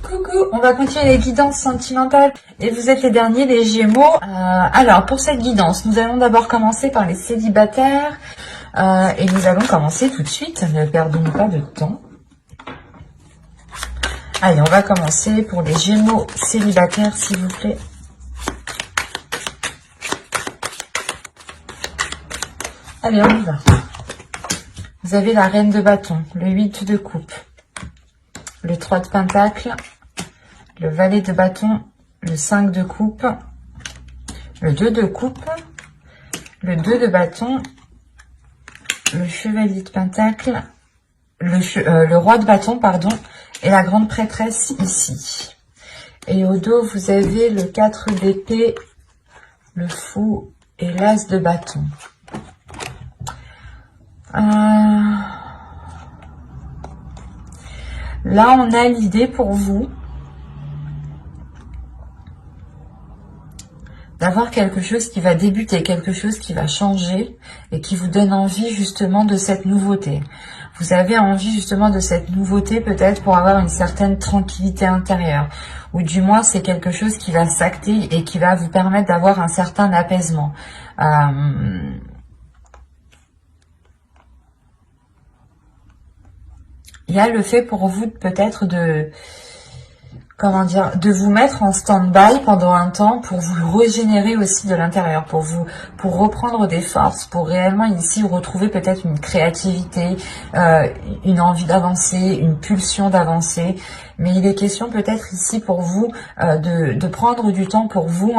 Coucou, on va continuer les guidances sentimentales et vous êtes les derniers, les Gémeaux. Alors, pour cette guidance, nous allons d'abord commencer par les célibataires et nous allons commencer tout de suite, ne perdons pas de temps. Allez, on va commencer pour les Gémeaux célibataires, s'il vous plaît. Allez, on y va. Vous avez la reine de bâton, le 8 de coupe, le 3 de pentacle, le valet de bâton, le 5 de coupe, le 2 de coupe, le 2 de bâton, le chevalier de pentacle, le roi de bâton, pardon, et la grande prêtresse ici. Et au dos, vous avez le 4 d'épée, le fou et l'as de bâton. Là, on a l'idée pour vous d'avoir quelque chose qui va débuter, quelque chose qui va changer et qui vous donne envie justement de cette nouveauté. Vous avez envie justement de cette nouveauté peut-être pour avoir une certaine tranquillité intérieure. Ou du moins, c'est quelque chose qui va s'acter et qui va vous permettre d'avoir un certain apaisement. Il y a le fait pour vous peut-être de, comment dire, de vous mettre en stand-by pendant un temps pour vous régénérer aussi de l'intérieur, pour reprendre des forces, pour réellement ici retrouver peut-être une créativité, une envie d'avancer, une pulsion d'avancer. Mais il est question peut-être ici pour vous de prendre du temps pour vous,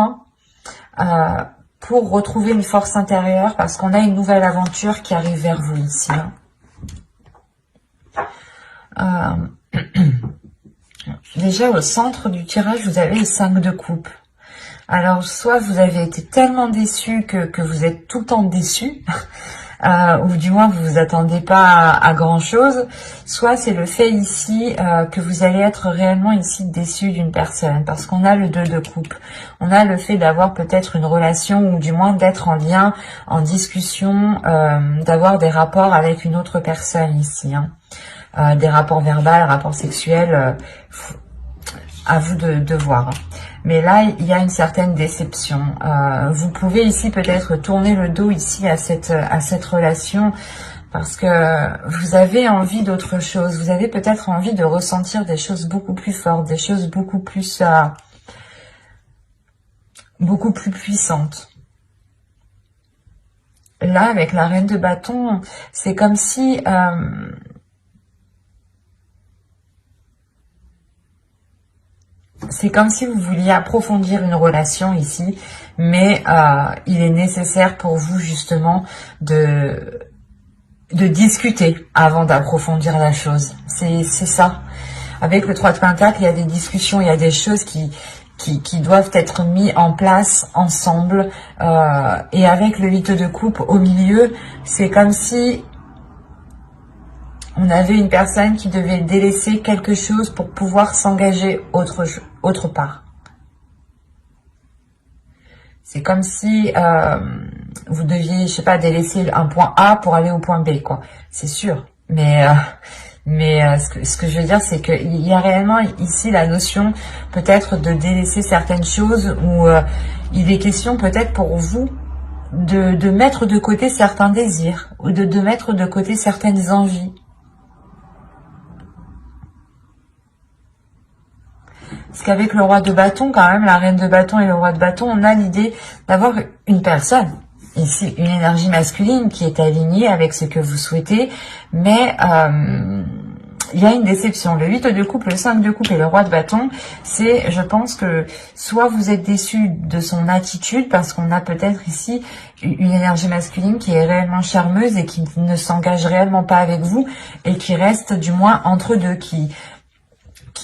pour retrouver une force intérieure parce qu'on a une nouvelle aventure qui arrive vers vous ici. Déjà au centre du tirage, vous avez le 5 de coupe. Alors, soit vous avez été tellement déçu que vous êtes tout le temps déçu, ou du moins vous vous attendez pas à grand chose, soit c'est le fait ici que vous allez être réellement ici déçu d'une personne, parce qu'on a le 2 de coupe. On a le fait d'avoir peut-être une relation, ou du moins d'être en lien, en discussion, d'avoir des rapports avec une autre personne ici, des rapports verbaux, rapports sexuels, à vous de voir. Mais là, il y a une certaine déception. Vous pouvez ici peut-être tourner le dos ici à cette relation parce que vous avez envie d'autre chose. Vous avez peut-être envie de ressentir des choses beaucoup plus fortes, des choses beaucoup plus puissantes. Là, avec la reine de bâton, c'est comme si vous vouliez approfondir une relation ici, mais il est nécessaire pour vous justement de discuter avant d'approfondir la chose. C'est ça. Avec le 3 de pentacle, il y a des discussions, il y a des choses qui doivent être mises en place ensemble. Et avec le 8 de coupe au milieu, c'est comme si on avait une personne qui devait délaisser quelque chose pour pouvoir s'engager autre part. C'est comme si vous deviez, je sais pas, délaisser un point A pour aller au point B, quoi. C'est sûr. Mais ce que je veux dire, c'est qu'il y a réellement ici la notion peut-être de délaisser certaines choses où il est question peut-être pour vous de mettre de côté certains désirs ou de mettre de côté certaines envies. Parce qu'avec le roi de bâton, quand même, la reine de bâton et le roi de bâton, on a l'idée d'avoir une personne, ici, une énergie masculine qui est alignée avec ce que vous souhaitez, mais il y a une déception. Le 8 de coupe, le 5 de coupe et le roi de bâton, c'est, je pense que, soit vous êtes déçu de son attitude, parce qu'on a peut-être ici une énergie masculine qui est réellement charmeuse et qui ne s'engage réellement pas avec vous, et qui reste du moins entre deux, qui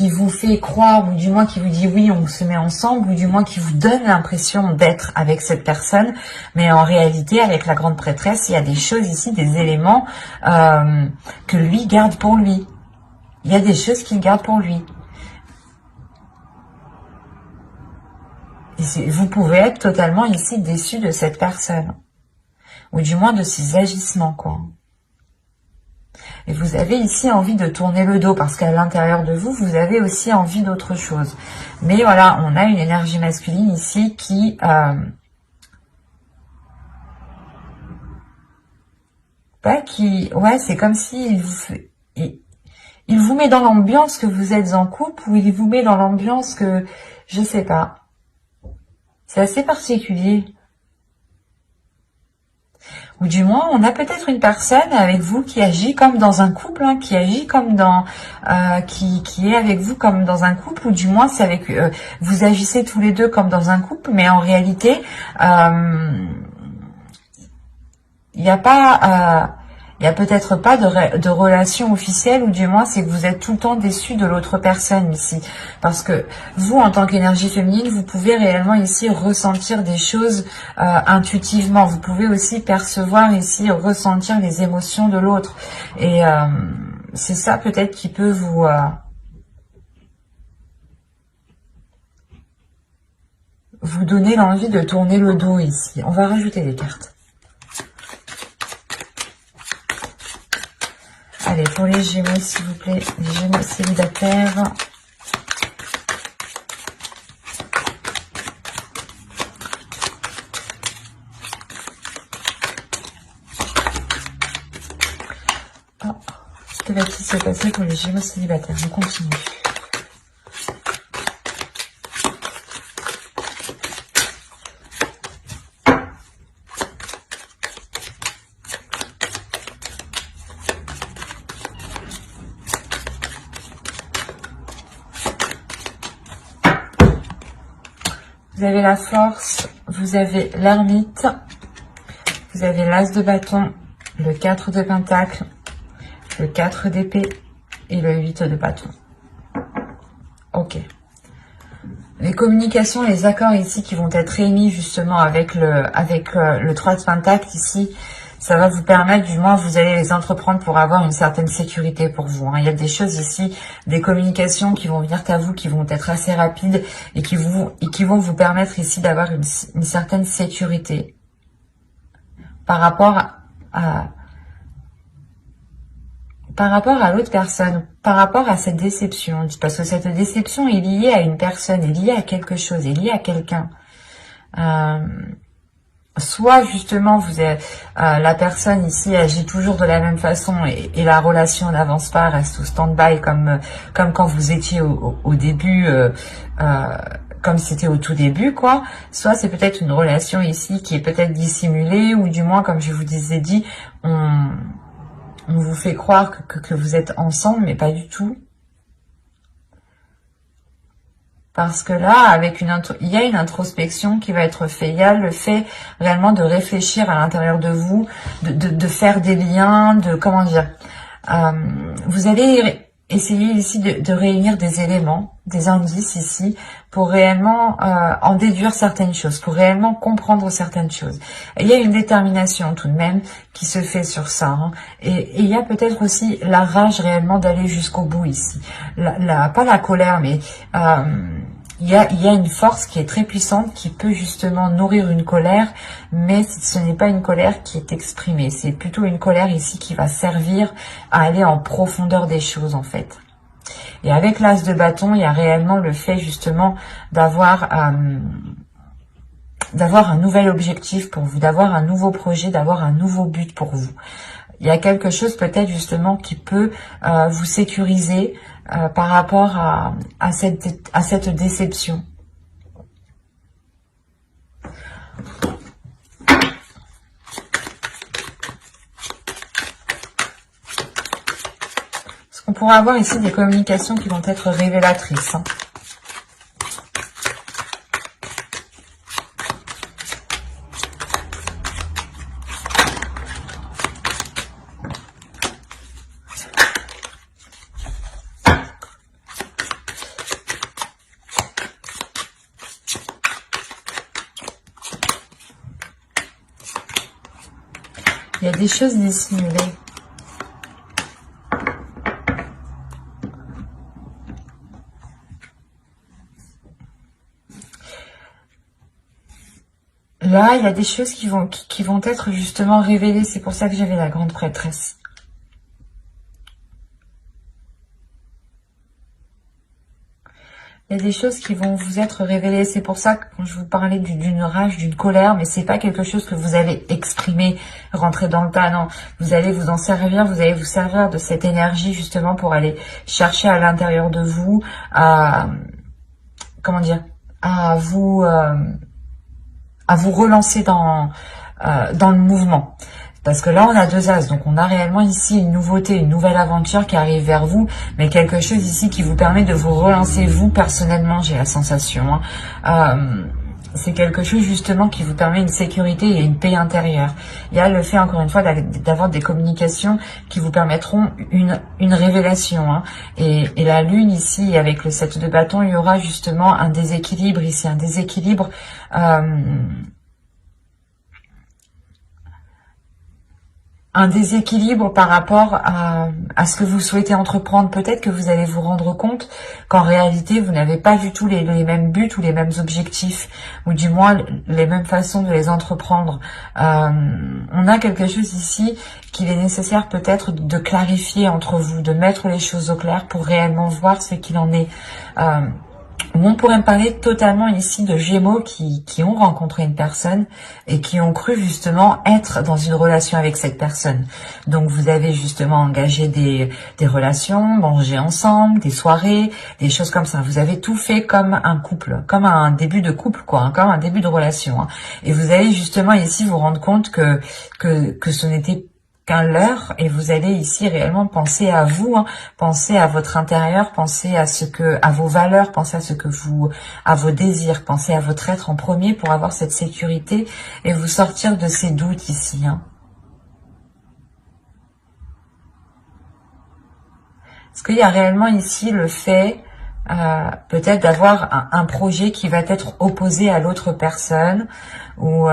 vous fait croire, ou du moins qui vous dit oui, on se met ensemble, ou du moins qui vous donne l'impression d'être avec cette personne, mais en réalité, avec la grande prêtresse, il y a des choses ici, des éléments que lui garde pour lui. Il y a des choses qu'il garde pour lui. Et vous pouvez être totalement ici déçu de cette personne, ou du moins de ses agissements, quoi. Et vous avez ici envie de tourner le dos parce qu'à l'intérieur de vous, vous avez aussi envie d'autre chose. Mais voilà, on a une énergie masculine ici qui... ouais, c'est comme si il vous met dans l'ambiance que vous êtes en couple ou il vous met dans l'ambiance que... Je sais pas. C'est assez particulier. Ou du moins, on a peut-être une personne avec vous qui agit comme dans un couple, hein, qui agit comme dans... qui est avec vous comme dans un couple, ou du moins, c'est avec... vous agissez tous les deux comme dans un couple, mais en réalité, il n'y a pas... il n'y a peut-être pas de relation officielle, ou du moins c'est que vous êtes tout le temps déçu de l'autre personne ici. Parce que vous, en tant qu'énergie féminine, vous pouvez réellement ici ressentir des choses intuitivement. Vous pouvez aussi percevoir ici, ressentir les émotions de l'autre. Et c'est ça peut-être qui peut vous donner l'envie de tourner le dos ici. On va rajouter des cartes. Allez, pour les Gémeaux, s'il vous plaît, les Gémeaux célibataires. Oh, que va-t-il se passer pour les Gémeaux célibataires? On continue. Vous avez la force, vous avez l'ermite, vous avez l'as de bâton, le 4 de pentacle, le 4 d'épée et le 8 de bâton. Ok. Les communications, les accords ici qui vont être émis justement avec le 3 de pentacle ici, ça va vous permettre, du moins vous allez les entreprendre pour avoir une certaine sécurité pour vous. Hein. Il y a des choses ici, des communications qui vont venir à vous, qui vont être assez rapides et qui vont vous permettre ici d'avoir une certaine sécurité par rapport à l'autre personne, par rapport à cette déception. Parce que cette déception est liée à une personne, est liée à quelque chose, est liée à quelqu'un. Soit justement la personne ici agit toujours de la même façon et la relation n'avance pas, reste au stand-by comme quand vous étiez au début, comme c'était au tout début, quoi. Soit c'est peut-être une relation ici qui est peut-être dissimulée, ou du moins, comme je vous disais dit, on vous fait croire que vous êtes ensemble, mais pas du tout. Parce que là, il y a une introspection qui va être faite. Il y a le fait réellement de réfléchir à l'intérieur de vous, de faire des liens, comment dire. Vous allez essayer ici de réunir des éléments, des indices ici, pour réellement en déduire certaines choses, pour réellement comprendre certaines choses. Et il y a une détermination tout de même qui se fait sur ça. Hein. Et il y a peut-être aussi la rage réellement d'aller jusqu'au bout ici. Pas la colère, mais... il y a une force qui est très puissante, qui peut justement nourrir une colère, mais ce n'est pas une colère qui est exprimée. C'est plutôt une colère ici qui va servir à aller en profondeur des choses, en fait. Et avec l'as de bâton, il y a réellement le fait justement d'avoir un nouvel objectif pour vous, d'avoir un nouveau projet, d'avoir un nouveau but pour vous. Il y a quelque chose peut-être justement qui peut vous sécuriser par rapport à cette déception. Parce qu'on pourra avoir ici des communications qui vont être révélatrices. Hein. Il y a des choses dissimulées. Là, il y a des choses qui vont être justement révélées. C'est pour ça que j'avais la grande prêtresse. Il y a des choses qui vont vous être révélées. C'est pour ça que quand je vous parlais d'une rage, d'une colère, mais c'est pas quelque chose que vous allez exprimer, rentrer dans le tas, non. Vous allez vous en servir, vous allez vous servir de cette énergie justement pour aller chercher à l'intérieur de vous, à, comment dire, à vous relancer dans le mouvement. Parce que là, on a 2 as, donc on a réellement ici une nouveauté, une nouvelle aventure qui arrive vers vous, mais quelque chose ici qui vous permet de vous relancer, vous, personnellement, j'ai la sensation. C'est quelque chose, justement, qui vous permet une sécurité et une paix intérieure. Il y a le fait, encore une fois, d'avoir des communications qui vous permettront une révélation. Et la lune, ici, avec le 7 de bâton, il y aura justement un déséquilibre ici, un déséquilibre... un déséquilibre par rapport à ce que vous souhaitez entreprendre. Peut-être que vous allez vous rendre compte qu'en réalité, vous n'avez pas du tout les mêmes buts ou les mêmes objectifs, ou du moins les mêmes façons de les entreprendre. On a quelque chose ici qu'il est nécessaire peut-être de clarifier entre vous, de mettre les choses au clair pour réellement voir ce qu'il en est. On pourrait me parler totalement ici de Gémeaux qui ont rencontré une personne et qui ont cru justement être dans une relation avec cette personne. Donc vous avez justement engagé des relations, mangé ensemble, des soirées, des choses comme ça. Vous avez tout fait comme un couple, comme un début de couple, quoi, comme un début de relation. Et vous allez justement ici vous rendre compte que ce n'était qu'un leurre, et vous allez ici réellement penser à vous, penser à votre intérieur, penser à vos valeurs, penser à vos désirs, penser à votre être en premier pour avoir cette sécurité et vous sortir de ces doutes ici. Est-ce qu'il y a réellement ici le fait peut-être d'avoir un projet qui va être opposé à l'autre personne, ou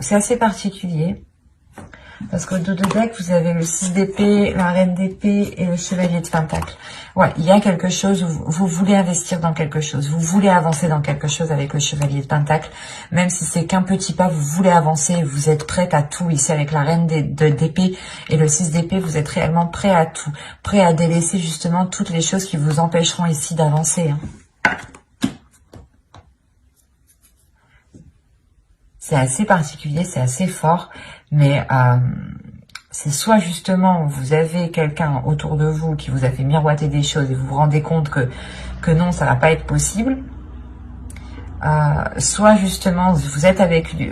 c'est assez particulier, parce qu'au dos de deck, vous avez le 6 d'épée, la reine d'épée et le chevalier de pentacle. Ouais, il y a quelque chose où vous voulez investir dans quelque chose, vous voulez avancer dans quelque chose avec le chevalier de pentacle, même si c'est qu'un petit pas, vous voulez avancer, vous êtes prête à tout. Ici, avec la reine d'épée et le 6 d'épée, vous êtes réellement prêt à tout, prêt à délaisser justement toutes les choses qui vous empêcheront ici d'avancer. C'est assez particulier, c'est assez fort, mais c'est soit justement vous avez quelqu'un autour de vous qui vous a fait miroiter des choses et vous vous rendez compte que non, ça va pas être possible, soit justement vous êtes avec lui,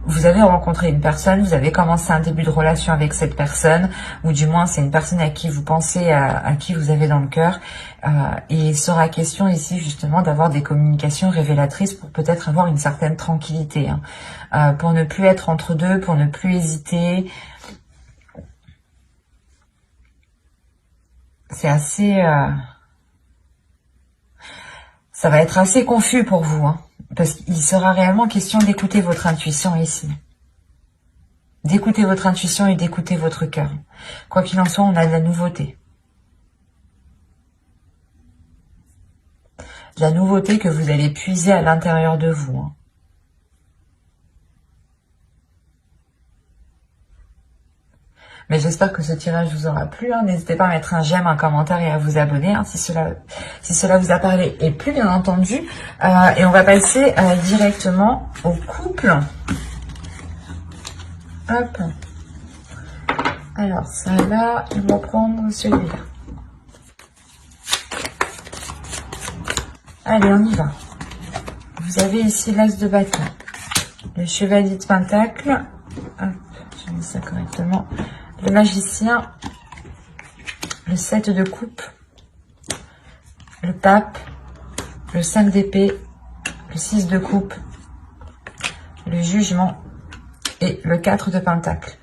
vous avez rencontré une personne, vous avez commencé un début de relation avec cette personne, ou du moins c'est une personne à qui vous pensez, à qui vous avez dans le cœur, et il sera question ici justement d'avoir des communications révélatrices pour peut-être avoir une certaine tranquillité, pour ne plus être entre deux, pour ne plus hésiter. C'est assez... ça va être assez confus pour vous, parce qu'il sera réellement question d'écouter votre intuition ici. D'écouter votre intuition et d'écouter votre cœur. Quoi qu'il en soit, on a de la nouveauté. De la nouveauté que vous allez puiser à l'intérieur de vous. Mais j'espère que ce tirage vous aura plu. N'hésitez pas à mettre un j'aime, un commentaire et à vous abonner si cela vous a parlé et plu, bien entendu. Et on va passer directement au couple. Hop. Alors, ça là, on va prendre celui-là. Allez, on y va. Vous avez ici l'as de bâton, le chevalier de pentacle. Hop, je mets ça correctement. Le magicien, le 7 de coupe, le pape, le 5 d'épée, le 6 de coupe, le jugement et le 4 de pentacle.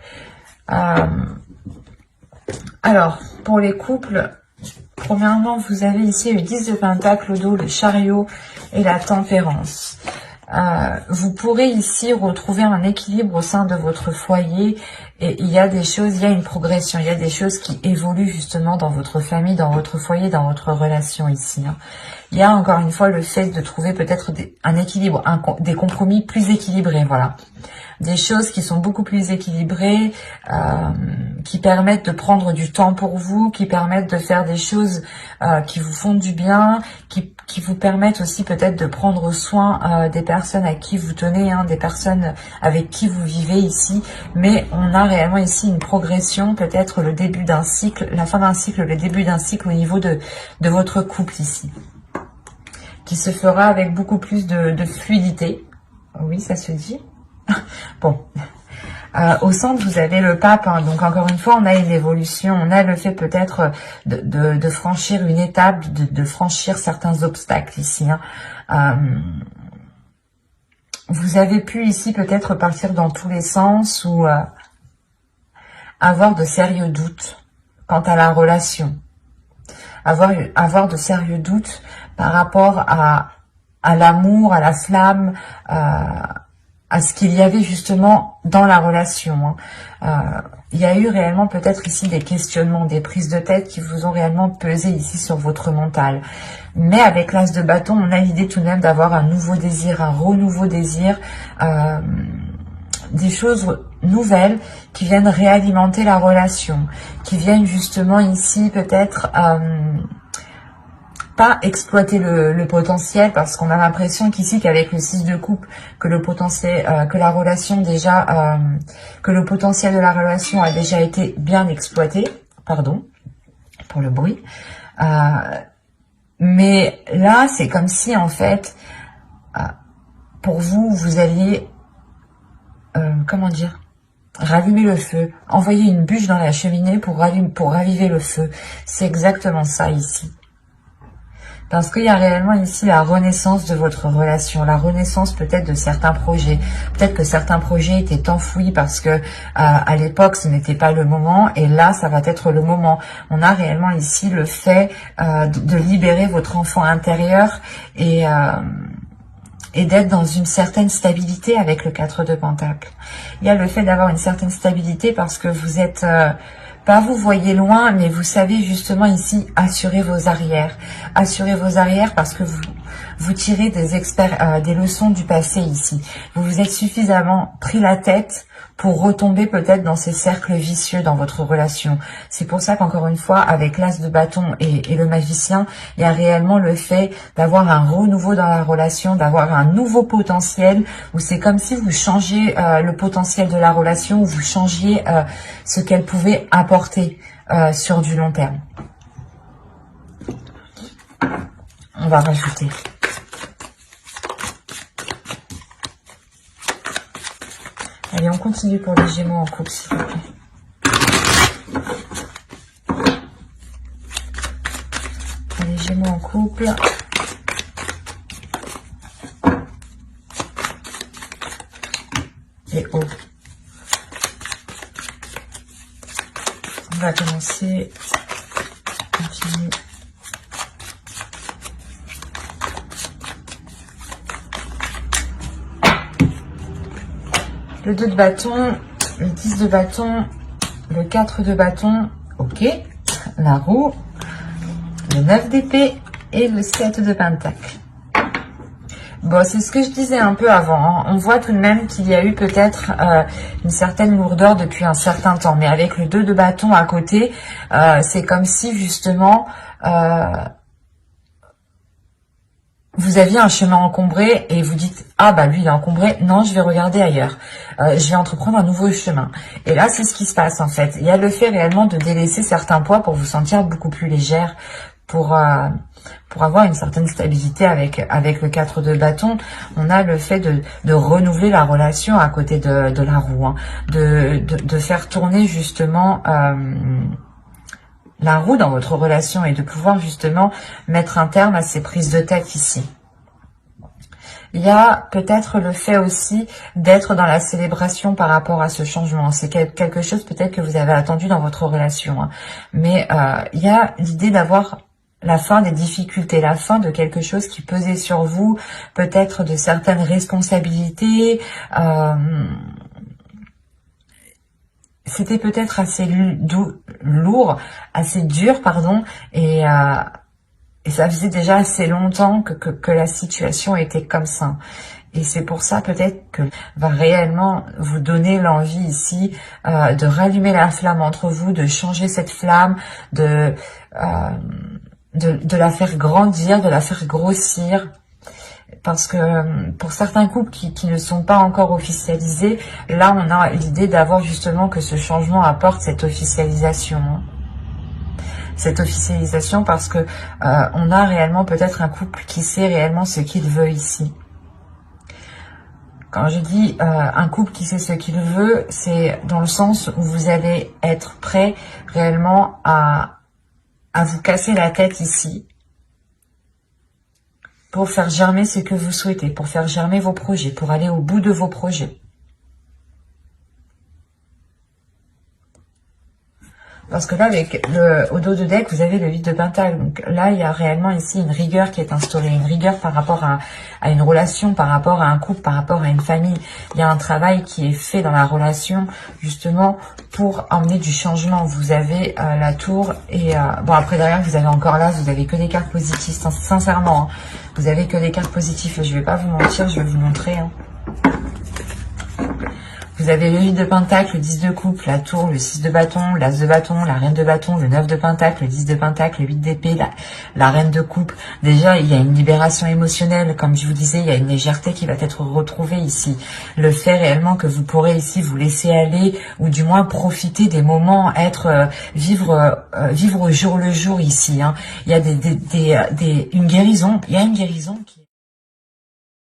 Alors, pour les couples, premièrement, vous avez ici le 10 de pentacle au dos, le chariot et la tempérance. Vous pourrez ici retrouver un équilibre au sein de votre foyer, et il y a des choses, il y a une progression, il y a des choses qui évoluent justement dans votre famille, dans votre foyer, dans votre relation ici. Il y a encore une fois le fait de trouver peut-être un équilibre, des compromis plus équilibrés, voilà. des choses qui sont beaucoup plus équilibrées, qui permettent de prendre du temps pour vous, qui permettent de faire des choses qui vous font du bien, qui vous permettent aussi peut-être de prendre soin des personnes à qui vous tenez, hein, des personnes avec qui vous vivez ici. Mais on a réellement ici une progression, peut-être le début d'un cycle, la fin d'un cycle, le début d'un cycle au niveau de votre couple ici, qui se fera avec beaucoup plus de fluidité. Oui, ça se dit. Bon. Au centre, vous avez le pape, hein, donc encore une fois, on a une évolution, on a le fait peut-être de franchir une étape, de franchir certains obstacles ici. Hein. Vous avez pu ici peut-être partir dans tous les sens ou avoir de sérieux doutes quant à la relation. Avoir de sérieux doutes par rapport à l'amour, à la flamme, à ce qu'il y avait justement dans la relation. Il y a eu réellement peut-être ici des questionnements, des prises de tête qui vous ont réellement pesé ici sur votre mental. Mais avec l'as de bâton, on a l'idée tout de même d'avoir un nouveau désir, un renouveau désir, des choses nouvelles qui viennent réalimenter la relation, qui viennent justement ici peut-être pas exploiter le potentiel, parce qu'on a l'impression qu'ici qu'avec le 6 de coupe, que le potentiel, que la relation déjà, que le potentiel de la relation a déjà été bien exploité, pardon pour le bruit, mais là c'est comme si en fait pour vous, vous alliez comment dire, rallumer le feu, envoyer une bûche dans la cheminée pour raviver le feu. C'est exactement ça ici. Parce qu'il y a réellement ici la renaissance de votre relation, la renaissance peut-être de certains projets. Peut-être que certains projets étaient enfouis parce que à l'époque ce n'était pas le moment, et là ça va être le moment. On a réellement ici le fait de libérer votre enfant intérieur et d'être dans une certaine stabilité avec le 4 de Pentacle. Il y a le fait d'avoir une certaine stabilité parce que vous êtes... pas vous voyez loin, mais vous savez justement ici assurer vos arrières. Assurer vos arrières parce que vous tirez des leçons du passé ici. Vous vous êtes suffisamment pris la tête pour retomber peut-être dans ces cercles vicieux dans votre relation. C'est pour ça qu'encore une fois, avec l'as de bâton et le magicien, il y a réellement le fait d'avoir un renouveau dans la relation, d'avoir un nouveau potentiel, où c'est comme si vous changiez le potentiel de la relation, où vous changiez ce qu'elle pouvait apporter sur du long terme. On va rajouter. Allez, on continue pour les Gémeaux en couple, s'il vous plaît. Les Gémeaux en couple. Et haut. On va commencer. Continue. Le 2 de bâton, le 10 de bâton, le 4 de bâton, ok, la roue, le 9 d'épée et le 7 de pentacle. Bon, c'est ce que je disais un peu avant, hein. On voit tout de même qu'il y a eu peut-être une certaine lourdeur depuis un certain temps, mais avec le 2 de bâton à côté, c'est comme si justement... vous aviez un chemin encombré et vous dites « Ah bah lui il est encombré, non je vais regarder ailleurs, je vais entreprendre un nouveau chemin ». Et là c'est ce qui se passe en fait. Il y a le fait réellement de délaisser certains poids pour vous sentir beaucoup plus légère, pour avoir une certaine stabilité avec le 4 de bâton. On a le fait de renouveler la relation à côté de la roue, hein, de faire tourner justement... la roue dans votre relation et de pouvoir justement mettre un terme à ces prises de tête ici. Il y a peut-être le fait aussi d'être dans la célébration par rapport à ce changement. C'est quelque chose peut-être que vous avez attendu dans votre relation. Hein. Mais il y a l'idée d'avoir la fin des difficultés, la fin de quelque chose qui pesait sur vous, peut-être de certaines responsabilités, c'était peut-être assez lourd, assez dur, pardon, et ça faisait déjà assez longtemps que la situation était comme ça. Et c'est pour ça peut-être que va réellement vous donner l'envie ici de rallumer la flamme entre vous, de changer cette flamme, de la faire grandir, de la faire grossir. Parce que pour certains couples qui ne sont pas encore officialisés, là on a l'idée d'avoir justement que ce changement apporte cette officialisation. Cette officialisation parce que on a réellement peut-être un couple qui sait réellement ce qu'il veut ici. Quand je dis un couple qui sait ce qu'il veut, c'est dans le sens où vous allez être prêt réellement à vous casser la tête ici pour faire germer ce que vous souhaitez, pour faire germer vos projets, pour aller au bout de vos projets. Parce que là, avec au dos de deck, vous avez le 8 de Pentacle. Donc là, il y a réellement ici une rigueur qui est instaurée. Une rigueur par rapport à une relation, par rapport à un couple, par rapport à une famille. Il y a un travail qui est fait dans la relation, justement, pour emmener du changement. Vous avez la tour et... bon, après, derrière, vous avez encore là, vous avez que des cartes positives. Sincèrement, hein, vous avez que des cartes positives. Je vais pas vous mentir, je vais vous montrer. Hein. Vous avez le 8 de Pentacle, le 10 de coupe, la tour, le 6 de bâton, l'as de bâton, la reine de bâton, le 9 de Pentacle, le 10 de Pentacle, le 8 d'épée, la reine de coupe. Déjà, il y a une libération émotionnelle. Comme je vous disais, il y a une légèreté qui va être retrouvée ici. Le fait réellement que vous pourrez ici vous laisser aller ou du moins profiter des moments, vivre au jour le jour ici. Hein. Il y a une guérison. Il y a une guérison qui...